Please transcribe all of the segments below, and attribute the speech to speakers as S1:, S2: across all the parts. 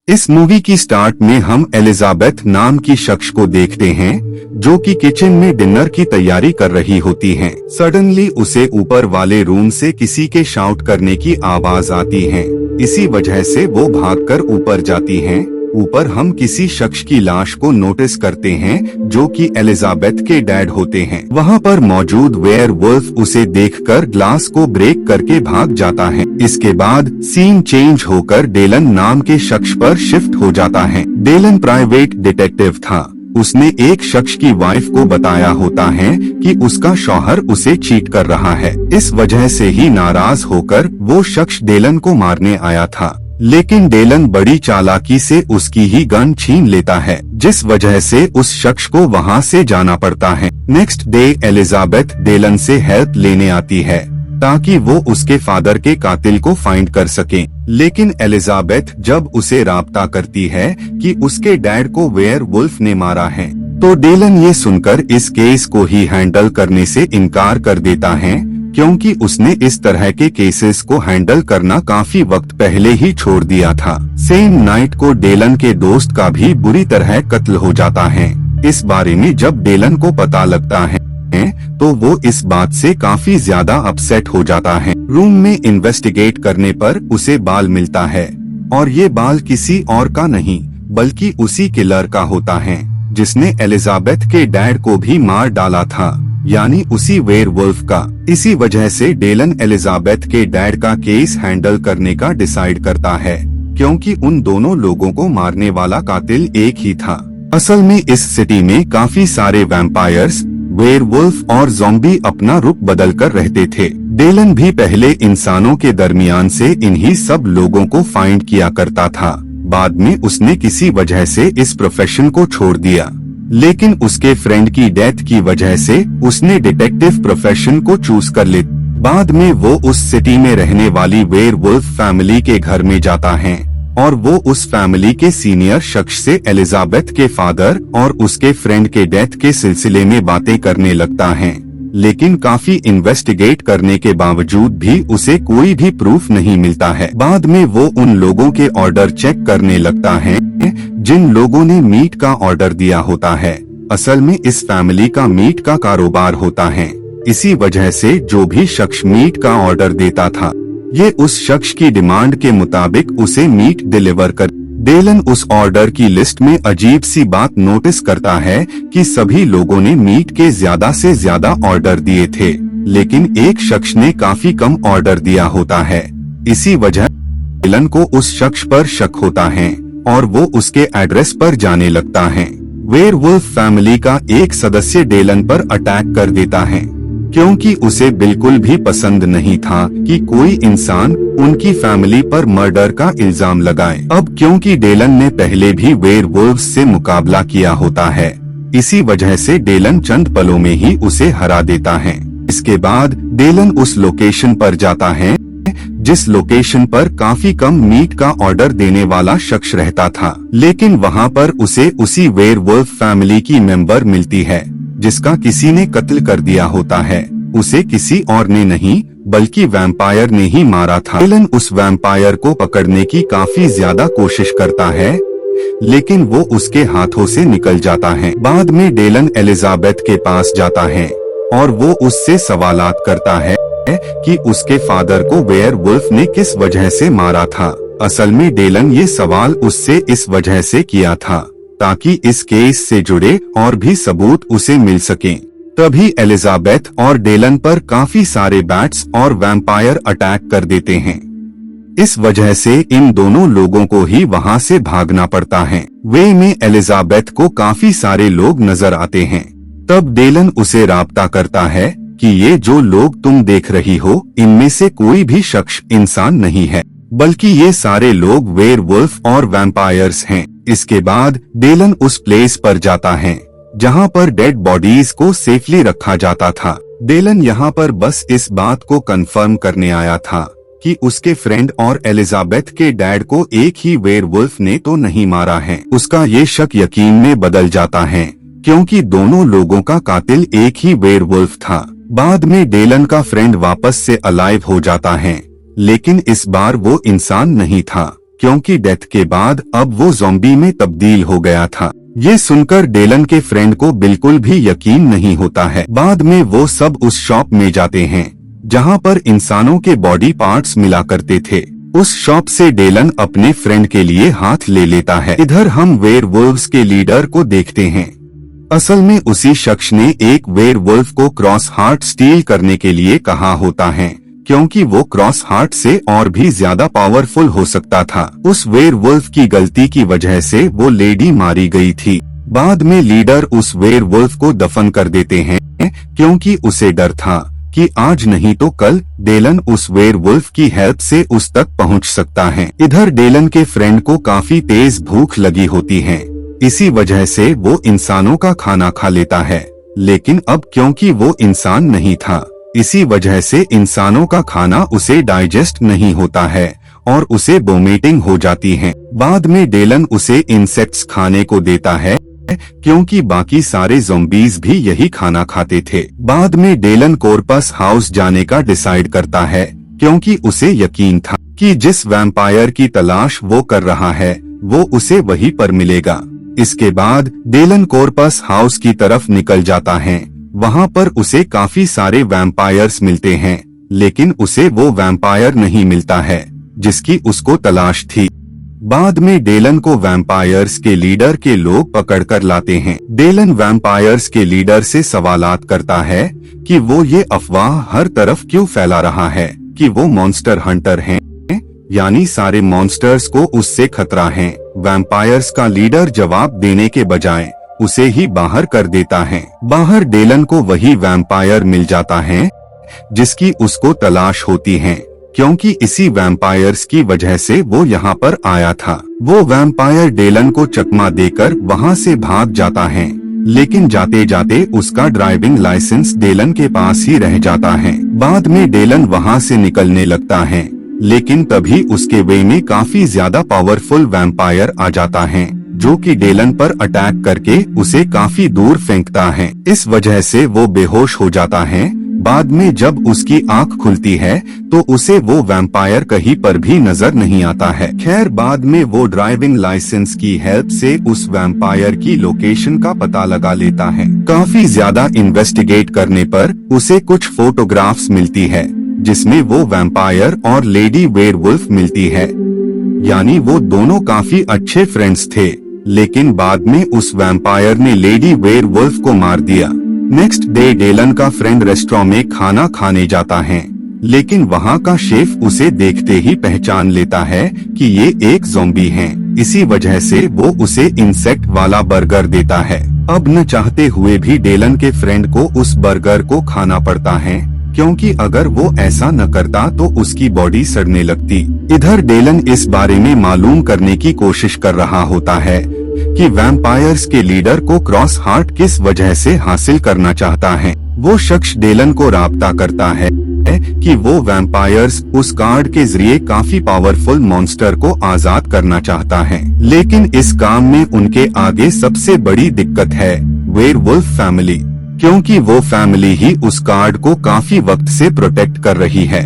S1: इस मूवी की स्टार्ट में हम एलिजाबेथ नाम की शख्स को देखते हैं जो कि किचन में डिनर की तैयारी कर रही होती हैं। सडनली उसे ऊपर वाले रूम से किसी के शाउट करने की आवाज आती है। इसी वजह से वो भागकर ऊपर जाती हैं। ऊपर हम किसी शख्स की लाश को नोटिस करते हैं जो कि एलिजाबेथ के डैड होते हैं। वहाँ पर मौजूद वेयरवुल्फ उसे देखकर ग्लास को ब्रेक करके भाग जाता है। इसके बाद सीन चेंज होकर डेलन नाम के शख्स पर शिफ्ट हो जाता है। डेलन प्राइवेट डिटेक्टिव था। उसने एक शख्स की वाइफ को बताया होता है कि उसका शौहर उसे चीट कर रहा है। इस वजह से ही नाराज होकर वो शख्स डेलन को मारने आया था, लेकिन डेलन बड़ी चालाकी से उसकी ही गन छीन लेता है, जिस वजह से उस शख्स को वहां से जाना पड़ता है। नेक्स्ट डे एलिजाबेथ डेलन से हेल्प लेने आती है ताकि वो उसके फादर के कातिल को फाइंड कर सके। लेकिन एलिजाबेथ जब उसे राब्ता करती है कि उसके डैड को वेयरवुल्फ ने मारा है, तो डेलन ये सुनकर इस केस को ही हैंडल करने से इनकार कर देता है, क्योंकि उसने इस तरह के केसेस को हैंडल करना काफी वक्त पहले ही छोड़ दिया था। सेम नाइट को डेलन के दोस्त का भी बुरी तरह कत्ल हो जाता है। इस बारे में जब डेलन को पता लगता है तो वो इस बात से काफी ज्यादा अपसेट हो जाता है। रूम में इन्वेस्टिगेट करने पर उसे बाल मिलता है और ये बाल किसी और का नहीं बल्कि उसी किलर का होता है जिसने एलिजाबेथ के डैड को भी मार डाला था, यानी उसी वेयरवुल्फ का। इसी वजह से डेलन एलिजाबेथ के डैड का केस हैंडल करने का डिसाइड करता है, क्योंकि उन दोनों लोगों को मारने वाला कातिल एक ही था। असल में इस सिटी में काफी सारे वैम्पायर्स, वेयरवुल्फ और ज़ॉम्बी अपना रुख बदल कर रहते थे। डेलन भी पहले इंसानों के दरमियान से इन्हीं सब लोगों को फाइंड किया करता था। बाद में उसने किसी वजह से इस प्रोफेशन को छोड़ दिया, लेकिन उसके फ्रेंड की डेथ की वजह से उसने डिटेक्टिव प्रोफेशन को चूज कर लिया। बाद में वो उस सिटी में रहने वाली वेयरवुल्फ फैमिली के घर में जाता है और वो उस फैमिली के सीनियर शख्स से एलिजाबेथ के फादर और उसके फ्रेंड के डेथ के सिलसिले में बातें करने लगता है। लेकिन काफी इन्वेस्टिगेट करने के बावजूद भी उसे कोई भी प्रूफ नहीं मिलता है। बाद में वो उन लोगों के ऑर्डर चेक करने लगता है जिन लोगों ने मीट का ऑर्डर दिया होता है। असल में इस फैमिली का मीट का कारोबार होता है। इसी वजह से जो भी शख्स मीट का ऑर्डर देता था, ये उस शख्स की डिमांड के मुताबिक उसे मीट डिलीवर कर। डेलन उस ऑर्डर की लिस्ट में अजीब सी बात नोटिस करता है कि सभी लोगों ने मीट के ज्यादा से ज्यादा ऑर्डर दिए थे, लेकिन एक शख्स ने काफी कम ऑर्डर दिया होता है। इसी वजह डेलन को उस शख्स पर शक होता है और वो उसके एड्रेस पर जाने लगता है। वेयरवुल्फ फैमिली का एक सदस्य डेलन पर अटैक कर देता है, क्योंकि उसे बिल्कुल भी पसंद नहीं था कि कोई इंसान उनकी फैमिली पर मर्डर का इल्जाम लगाए। अब क्योंकि डेलन ने पहले भी वेयरवुल्फ से मुकाबला किया होता है, इसी वजह से डेलन चंद पलों में ही उसे हरा देता है। इसके बाद डेलन उस लोकेशन पर जाता है जिस लोकेशन पर काफी कम मीट का ऑर्डर देने वाला शख्स रहता था, लेकिन वहाँ पर उसे उसी वेयरवुल्फ फैमिली की मेंबर मिलती है जिसका किसी ने कत्ल कर दिया होता है। उसे किसी और ने नहीं बल्कि वैम्पायर ने ही मारा था। डेलन उस वैम्पायर को पकड़ने की काफी ज्यादा कोशिश करता है, लेकिन वो उसके हाथों से निकल जाता है। बाद में डेलन एलिजाबेथ के पास जाता है और वो उससे सवालात करता है कि उसके फादर को वेयरवुल्फ ने किस वजह से मारा था। असल में डेलन ये सवाल उससे इस वजह से किया था ताकि इस केस से जुड़े और भी सबूत उसे मिल सकें। तभी एलिजाबेथ और डेलन पर काफी सारे बैट्स और वैम्पायर अटैक कर देते हैं। इस वजह से इन दोनों लोगों को ही वहां से भागना पड़ता है। वे में एलिजाबेथ को काफी सारे लोग नजर आते हैं। तब डेलन उसे राब्ता करता है कि ये जो लोग तुम देख रही हो, इनमें से कोई भी शख्स इंसान नहीं है, बल्कि ये सारे लोग वेयरवुल्फ और वैम्पायर्स हैं। इसके बाद डेलन उस प्लेस पर जाता है जहां पर डेड बॉडीज को सेफली रखा जाता था। डेलन यहां पर बस इस बात को कंफर्म करने आया था कि उसके फ्रेंड और एलिजाबेथ के डैड को एक ही वेयरवुल्फ ने तो नहीं मारा है। उसका ये शक यकीन में बदल जाता है, क्योंकि दोनों लोगों का कातिल एक ही वेयरवुल्फ था। बाद में डेलन का फ्रेंड वापस से अलाइव हो जाता है, लेकिन इस बार वो इंसान नहीं था, क्योंकि डेथ के बाद अब वो ज़ॉम्बी में तब्दील हो गया था। ये सुनकर डेलन के फ्रेंड को बिल्कुल भी यकीन नहीं होता है। बाद में वो सब उस शॉप में जाते हैं जहाँ पर इंसानों के बॉडी पार्ट्स मिला करते थे। उस शॉप से डेलन अपने फ्रेंड के लिए हाथ ले लेता है। इधर हम वेयरवुल्व्स के लीडर को देखते हैं। असल में उसी शख्स ने एक वेयरवुल्फ को क्रॉस हार्ट स्टील करने के लिए कहा होता है, क्योंकि वो क्रॉस हार्ट से और भी ज्यादा पावरफुल हो सकता था। उस वेयरवुल्फ की गलती की वजह से वो लेडी मारी गई थी। बाद में लीडर उस वेयरवुल्फ को दफन कर देते हैं, क्योंकि उसे डर था कि आज नहीं तो कल डेलन उस वेयरवुल्फ की हेल्प से उस तक पहुंच सकता है। इधर डेलन के फ्रेंड को काफी तेज भूख लगी होती है, इसी वजह से वो इंसानों का खाना खा लेता है। लेकिन अब क्योंकि वो इंसान नहीं था, इसी वजह से इंसानों का खाना उसे डाइजेस्ट नहीं होता है और उसे वोमिटिंग हो जाती है। बाद में डेलन उसे इंसेक्ट्स खाने को देता है, क्योंकि बाकी सारे ज़ॉम्बीज भी यही खाना खाते थे। बाद में डेलन कोर्पस हाउस जाने का डिसाइड करता है, क्योंकि उसे यकीन था कि जिस वैम्पायर की तलाश वो कर रहा है वो उसे वहीं पर मिलेगा। इसके बाद डेलन कोर्पस हाउस की तरफ निकल जाता है। वहाँ पर उसे काफी सारे वैम्पायर्स मिलते हैं, लेकिन उसे वो वैम्पायर नहीं मिलता है जिसकी उसको तलाश थी। बाद में डेलन को वैम्पायर्स के लीडर के लोग पकड़ कर लाते हैं। डेलन वैम्पायर्स के लीडर से सवालात करता है कि वो ये अफवाह हर तरफ क्यों फैला रहा है कि वो मॉन्स्टर हंटर हैं, यानी सारे मॉन्स्टर्स को उससे खतरा है। वैम्पायर्स का लीडर जवाब देने के बजाय उसे ही बाहर कर देता है। बाहर डेलन को वही वैम्पायर मिल जाता है जिसकी उसको तलाश होती है, क्योंकि इसी वैम्पायर्स की वजह से वो यहाँ पर आया था। वो वैम्पायर डेलन को चकमा देकर वहाँ से भाग जाता है, लेकिन जाते जाते उसका ड्राइविंग लाइसेंस डेलन के पास ही रह जाता है। बाद में डेलन वहाँ से निकलने लगता है, लेकिन तभी उसके वे में काफी ज्यादा पावरफुल वैम्पायर आ जाता है, जो कि डेलन पर अटैक करके उसे काफी दूर फेंकता है। इस वजह से वो बेहोश हो जाता है। बाद में जब उसकी आंख खुलती है तो उसे वो वैम्पायर कहीं पर भी नजर नहीं आता है। खैर, बाद में वो ड्राइविंग लाइसेंस की हेल्प से उस वैम्पायर की लोकेशन का पता लगा लेता है। काफी ज्यादा इन्वेस्टिगेट करने पर उसे कुछ फोटोग्राफ्स मिलती है, जिसमें वो वैम्पायर और लेडी वेयरवुल्फ मिलती है, यानी वो दोनों काफी अच्छे फ्रेंड्स थे। लेकिन बाद में उस वैम्पायर ने लेडी वेयरवुल्फ को मार दिया। नेक्स्ट डे डेलन का फ्रेंड रेस्टोरेंट में खाना खाने जाता है, लेकिन वहाँ का शेफ उसे देखते ही पहचान लेता है कि ये एक ज़ॉम्बी है। इसी वजह से वो उसे इंसेक्ट वाला बर्गर देता है। अब न चाहते हुए भी डेलन के फ्रेंड को उस बर्गर को खाना पड़ता है, क्योंकि अगर वो ऐसा न करता तो उसकी बॉडी सड़ने लगती। इधर डेलन इस बारे में मालूम करने की कोशिश कर रहा होता है कि वैम्पायर्स के लीडर को क्रॉस हार्ट किस वजह से हासिल करना चाहता है। वो शख्स डेलन को राब्ता करता है कि वो वैम्पायर्स उस कार्ड के जरिए काफी पावरफुल मॉन्स्टर को आजाद करना चाहता है, लेकिन इस काम में उनके आगे सबसे बड़ी दिक्कत है वेयरवुल्फ फैमिली, क्योंकि वो फैमिली ही उस कार्ड को काफी वक्त से प्रोटेक्ट कर रही है।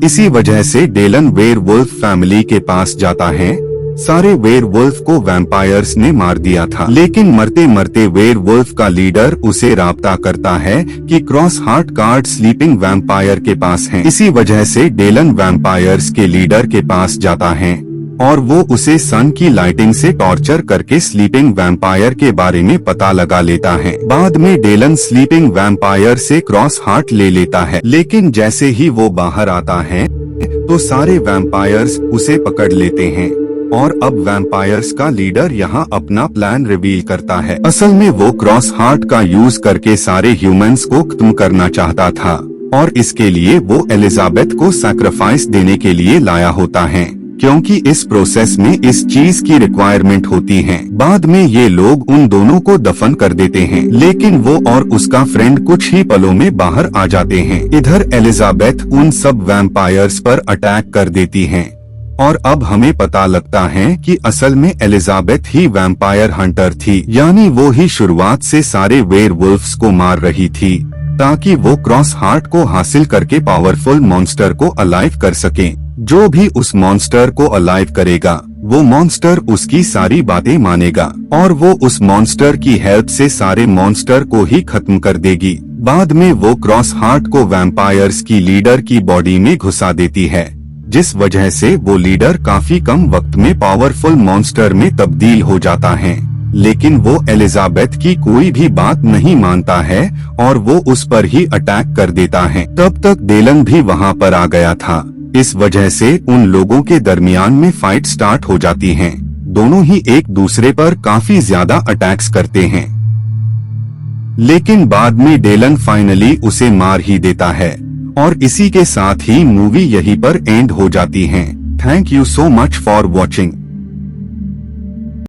S1: इसी वजह से डेलन वेयरवुल्फ फैमिली के पास जाता है। सारे वेयरवुल्फ को वैम्पायर्स ने मार दिया था, लेकिन मरते मरते वेयरवुल्फ का लीडर उसे राब्ता करता है कि cross heart card sleeping vampire के पास है। इसी वजह से डेलन वैम्पायर्स के लीडर के पास जाता है और वो उसे सन की लाइटिंग से टॉर्चर करके स्लीपिंग वैम्पायर के बारे में पता लगा लेता है। बाद में डेलन स्लीपिंग वैम्पायर से क्रॉस हार्ट ले लेता है, लेकिन जैसे ही वो बाहर आता है तो सारे वैम्पायर्स उसे पकड़ लेते हैं और अब वैम्पायर्स का लीडर यहाँ अपना प्लान रिवील करता है। असल में वो क्रॉस हार्ट का यूज करके सारे ह्यूमंस को खत्म करना चाहता था और इसके लिए वो एलिजाबेथ को सैक्रिफाइस देने के लिए लाया होता है, क्योंकि इस प्रोसेस में इस चीज की रिक्वायरमेंट होती है। बाद में ये लोग उन दोनों को दफन कर देते हैं, लेकिन वो और उसका फ्रेंड कुछ ही पलों में बाहर आ जाते हैं। इधर एलिजाबेथ उन सब वैम्पायर्स पर अटैक कर देती है और अब हमें पता लगता है कि असल में एलिजाबेथ ही वैम्पायर हंटर थी, यानी वो ही शुरुआत से सारे वेयरवुल्फ्स को मार रही थी। ताकि वो क्रॉस हार्ट को हासिल करके पावरफुल मॉन्स्टर को अलाइव कर सके। जो भी उस मॉन्स्टर को अलाइव करेगा वो मॉन्स्टर उसकी सारी बातें मानेगा और वो उस मॉन्स्टर की हेल्प से सारे मॉन्स्टर को ही खत्म कर देगी। बाद में वो क्रॉस हार्ट को वैम्पायर्स की लीडर की बॉडी में घुसा देती है, जिस वजह से वो लीडर काफी कम वक्त में पावरफुल मॉन्स्टर में तब्दील हो जाता है। लेकिन वो एलिजाबेथ की कोई भी बात नहीं मानता है और वो उस पर ही अटैक कर देता है। तब तक डेलन भी वहाँ पर आ गया था। इस वजह से उन लोगों के दरमियान में फाइट स्टार्ट हो जाती है। दोनों ही एक दूसरे पर काफी ज्यादा अटैक्स करते हैं, लेकिन बाद में डेलन फाइनली उसे मार ही देता है और इसी के साथ ही मूवी यहीं पर एंड हो जाती है। Thank you so much for watching.